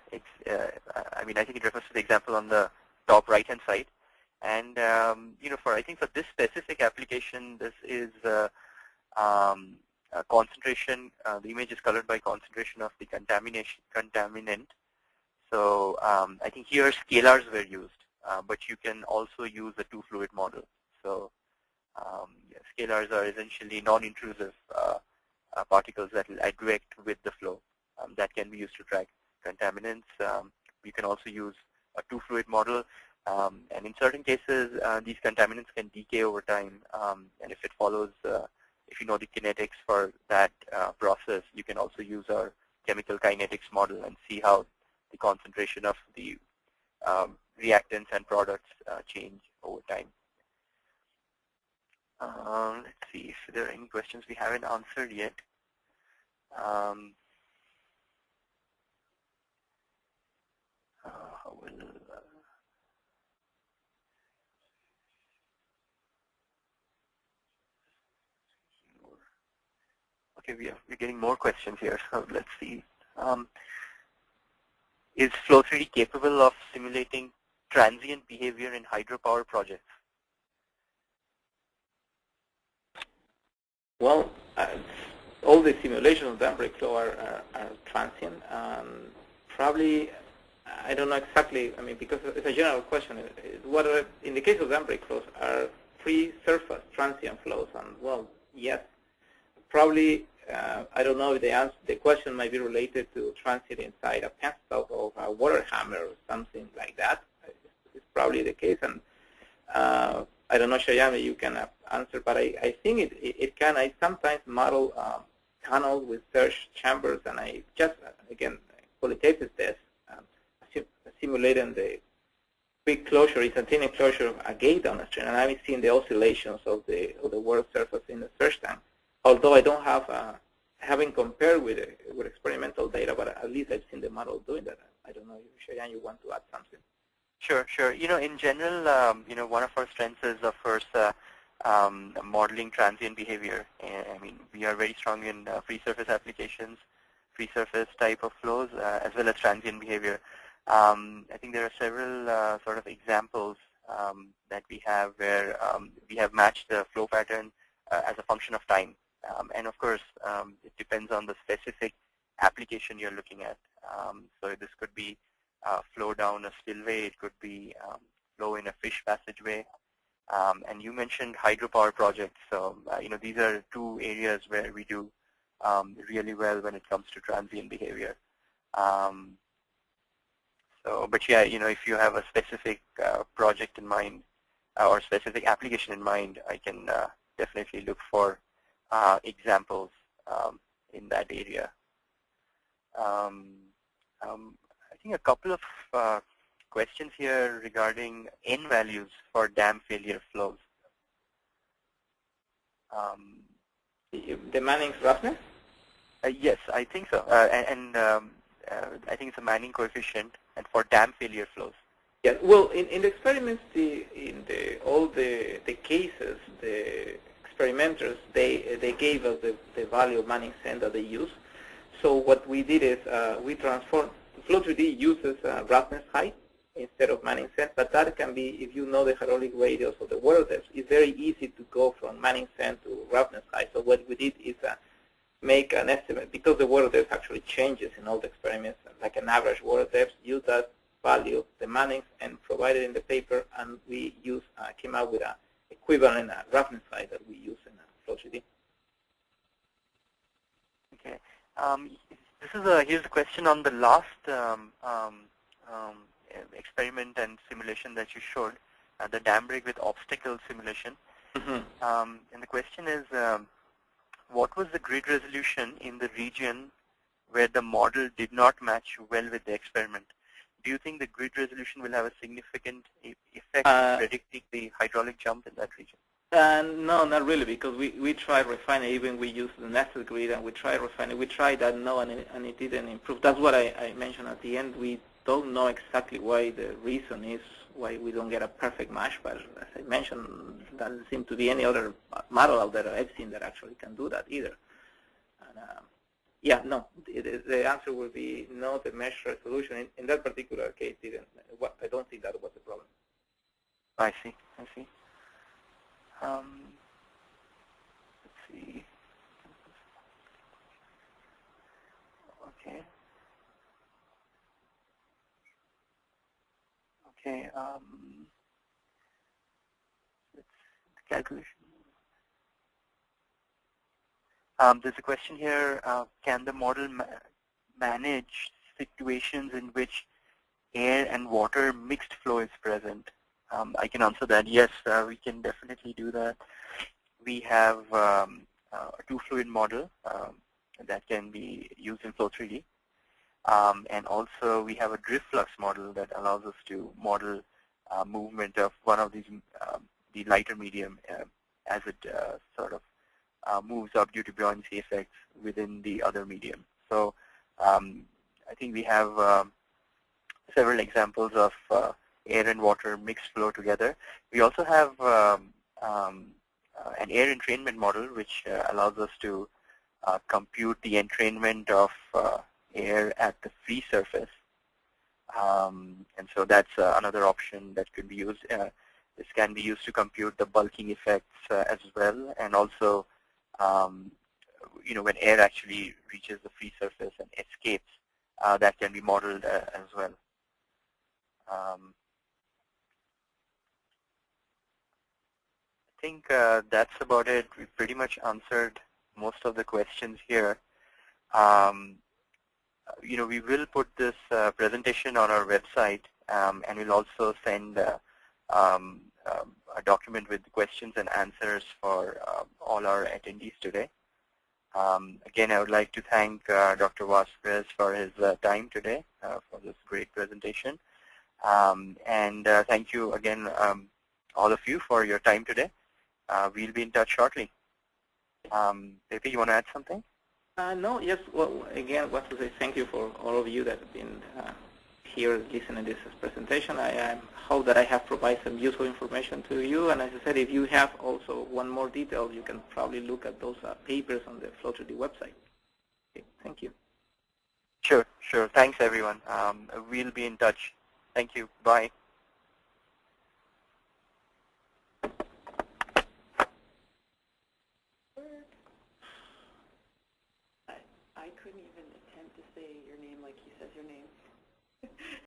mean, I think it refers to the example on the top right-hand side. And I think for this specific application, this is concentration. The image is colored by concentration of the contaminant. So I think here scalars were used, but you can also use a two-fluid model. So scalars are essentially non-intrusive particles that will aggregate with the flow. That can be used to track contaminants. You can also use a two-fluid model. And in certain cases, these contaminants can decay over time. And if it follows, if you know the kinetics for that process, you can also use our chemical kinetics model and see how the concentration of the reactants and products change over time. Let's see if there are any questions we haven't answered yet. Okay, we're getting more questions here, so let's see. Is Flow3D capable of simulating transient behavior in hydropower projects? Well, all the simulations of dam break flow are transient. Probably, I don't know exactly. I mean, because it's a general question. What are, in the case of dam break flows, are free surface transient flows? And well, yes. Probably, I don't know if the question might be related to transient inside a penstock or a water hammer or something like that. It's probably the case. And I don't know, Cheyenne, you can answer, but I think it can. I sometimes model tunnels with surge chambers, and I just, again, qualitative this, simulating the quick closure, instantaneous closure of a gate downstream, and I'm seeing the oscillations of the water surface in the surge tank. Although I don't have, having compared with experimental data, but at least I've seen the model doing that. I don't know if Cheyenne, you want to add something. Sure, sure. In general, one of our strengths is, of course, modeling transient behavior. I mean, we are very strong in free surface applications, free surface type of flows, as well as transient behavior. I think there are several sort of examples that we have where we have matched the flow pattern as a function of time. And of course, it depends on the specific application you're looking at. So this could be flow down a spillway, it could be flow in a fish passageway. And you mentioned hydropower projects. So, these are two areas where we do really well when it comes to transient behavior. But yeah, if you have a specific project in mind or specific application in mind, I can definitely look for examples in that area. I think a couple of questions here regarding N values for dam failure flows. The Manning's roughness? Yes, I think so. And I think it's a Manning coefficient, and for dam failure flows. Yeah. Well, in the experiments, all the cases, the experimenters, they gave us the value of Manning cent that they use. So what we did is we transformed. Flow3D uses roughness height instead of Manning cent, but that can be, if you know the hydraulic radius of the water depth, it's very easy to go from Manning cent to roughness height. So what we did is make an estimate, because the water depth actually changes in all the experiments, like an average water depth, use that value, the Mannings, and provided in the paper, and we came out with an equivalent roughness site that we use in Flow3D. Okay. Here's a question on the last experiment and simulation that you showed, the dam break with obstacle simulation. Mm-hmm. And the question is, what was the grid resolution in the region where the model did not match well with the experiment? Do you think the grid resolution will have a significant effect in predicting the hydraulic jump in that region? No, not really, because we tried refining. Even we used the nested grid, and we tried refining. We tried that, and it didn't improve. That's what I mentioned at the end. We don't know exactly why the reason is why we don't get a perfect match, but as I mentioned, there doesn't seem to be any other model out there I've seen that actually can do that either. And, yeah, no, the answer would be no. The mesh resolution in that particular case didn't. I don't think that was the problem. I see. Let's see. Okay. Calculation. There's a question here. Can the model manage situations in which air and water mixed flow is present? I can answer that. Yes, we can definitely do that. We have a two-fluid model that can be used in Flow3D. And also we have a drift flux model that allows us to model movement of one of these, the lighter medium as it sort of moves up due to buoyancy effects within the other medium. So I think we have several examples of air and water mixed flow together. We also have an air entrainment model which allows us to compute the entrainment of air at the free surface. And so that's another option that could be used. This can be used to compute the bulking effects as well, and also when air actually reaches the free surface and escapes, that can be modeled as well. I think that's about it. We pretty much answered most of the questions here. We will put this presentation on our website, and we'll also send a document with questions and answers for all our attendees today. Again, I would like to thank Dr. Vasquez for his time today for this great presentation. And thank you again, all of you, for your time today. We'll be in touch shortly. Pepe, you want to add something? No, yes. Well, again, I want to say thank you for all of you that have been here listening to this presentation. I hope that I have provided some useful information to you. And as I said, if you have also one more detail, you can probably look at those papers on the Flow3D website. Okay, thank you. Sure. Thanks, everyone. We'll be in touch. Thank you. Bye. I couldn't even attempt to say your